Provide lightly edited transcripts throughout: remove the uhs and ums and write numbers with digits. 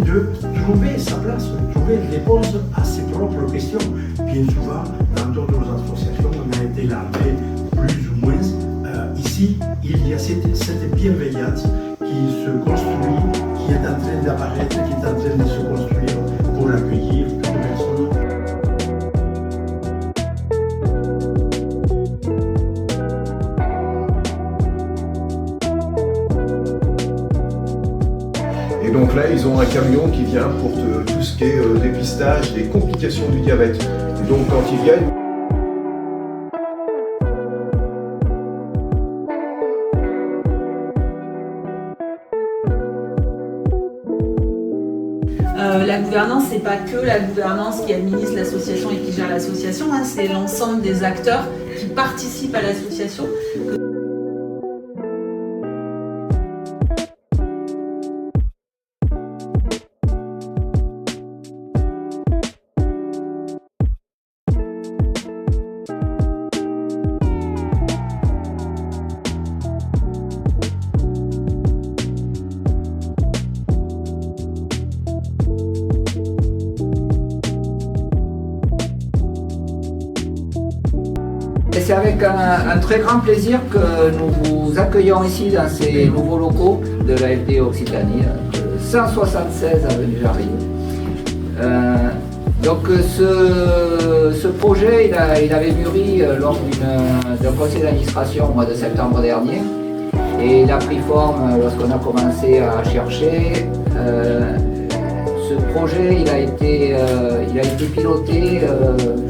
de trouver sa place, de trouver des réponses à ses propres questions. Bien souvent, dans d'autres associations, on a été largué plus ou moins. Ici, il y a cette bienveillance qui se construit, qui est en train d'apparaître, qui est en train de se construire pour accueillir toute personne. Et donc là, ils ont un camion qui vient pour tout ce qui est dépistage des complications du diabète. Et donc quand ils viennent, la gouvernance, c'est pas que la gouvernance qui administre l'association et qui gère l'association, hein, c'est l'ensemble des acteurs qui participent à l'association. C'est avec un très grand plaisir que nous vous accueillons ici dans ces nouveaux locaux de l'AFD Occitanie, 176 avenue Jarry. Donc ce projet il avait mûri lors d'un conseil d'administration au mois de septembre dernier et il a pris forme lorsqu'on a commencé à chercher. Ce projet il a été piloté,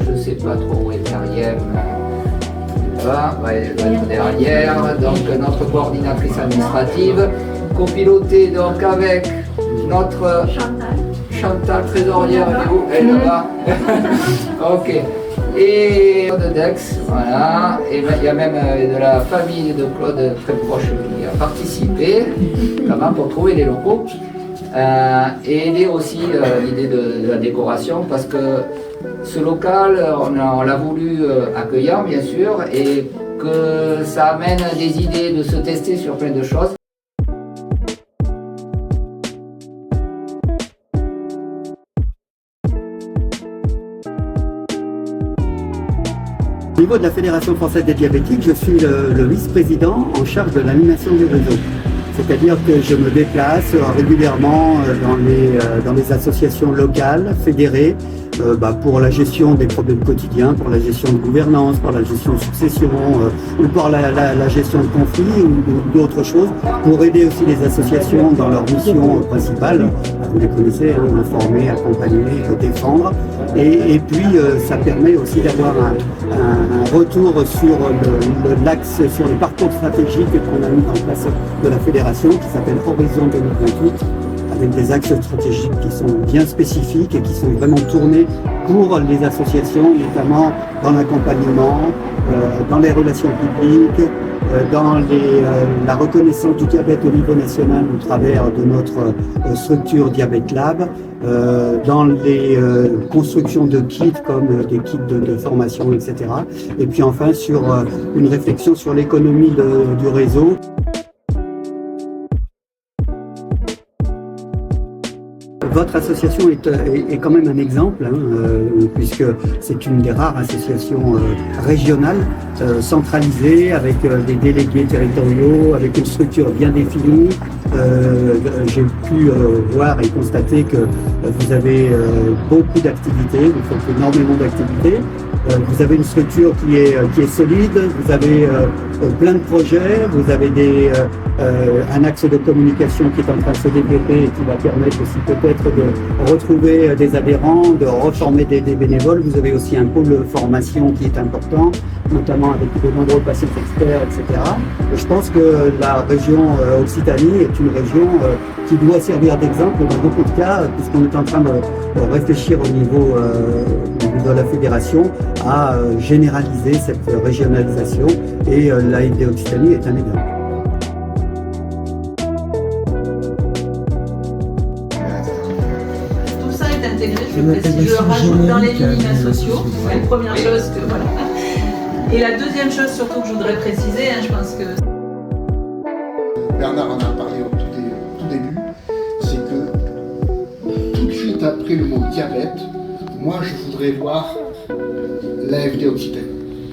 je ne sais pas trop où est Myriam. Va être derrière, donc notre coordinatrice administrative, copilotée donc avec notre Chantal trésorière, elle est là-bas. Ok. Et de Dex, voilà. Et il y a même de la famille de Claude très proche qui a participé, vraiment pour trouver les locaux. Et aider aussi l'idée de la décoration parce que ce local, on l'a voulu accueillant bien sûr et que ça amène des idées de se tester sur plein de choses. Au niveau de la Fédération française des diabétiques, je suis le vice-président en charge de l'animation du réseau. C'est-à-dire que je me déplace régulièrement dans les associations locales, fédérées, pour la gestion des problèmes quotidiens, pour la gestion de gouvernance, pour la gestion de succession, ou pour la gestion de conflits ou d'autres choses, pour aider aussi les associations dans leur mission principale. Vous les connaissez, hein, informer, accompagner, défendre. Et puis ça permet aussi d'avoir un retour sur l'axe, sur le parcours stratégique qu'on a mis en place de la fédération qui s'appelle Horizon 2028. Avec des axes stratégiques qui sont bien spécifiques et qui sont vraiment tournés pour les associations, notamment dans l'accompagnement, dans les relations publiques, dans la reconnaissance du diabète au niveau national au travers de notre structure Diabète Lab, dans les constructions de kits comme des kits de formation, etc. Et puis enfin sur une réflexion sur l'économie du réseau. Votre association est quand même un exemple, hein, puisque c'est une des rares associations régionales, centralisées, avec des délégués territoriaux, avec une structure bien définie. J'ai pu voir et constater que vous avez beaucoup d'activités, vous faites énormément d'activités. Vous avez une structure qui est solide, vous avez plein de projets, vous avez un axe de communication qui est en train de se développer et qui va permettre aussi peut-être de retrouver des adhérents, de reformer des bénévoles. Vous avez aussi un pôle formation qui est important, notamment avec de nombreux patients experts, etc. Et je pense que la région Occitanie est une région qui doit servir d'exemple dans beaucoup de cas, puisqu'on est en train de réfléchir au niveau de la fédération à généraliser cette régionalisation et l'AFD Occitanie est un exemple. Tout ça est intégré, je le rajoute dans les minima sociaux, c'est la première chose que voilà. Et la deuxième chose surtout que je voudrais préciser, je pense que Bernard en a parlé au tout début, c'est que après le mot diabète, moi je voudrais voir l'AFD Occitanie.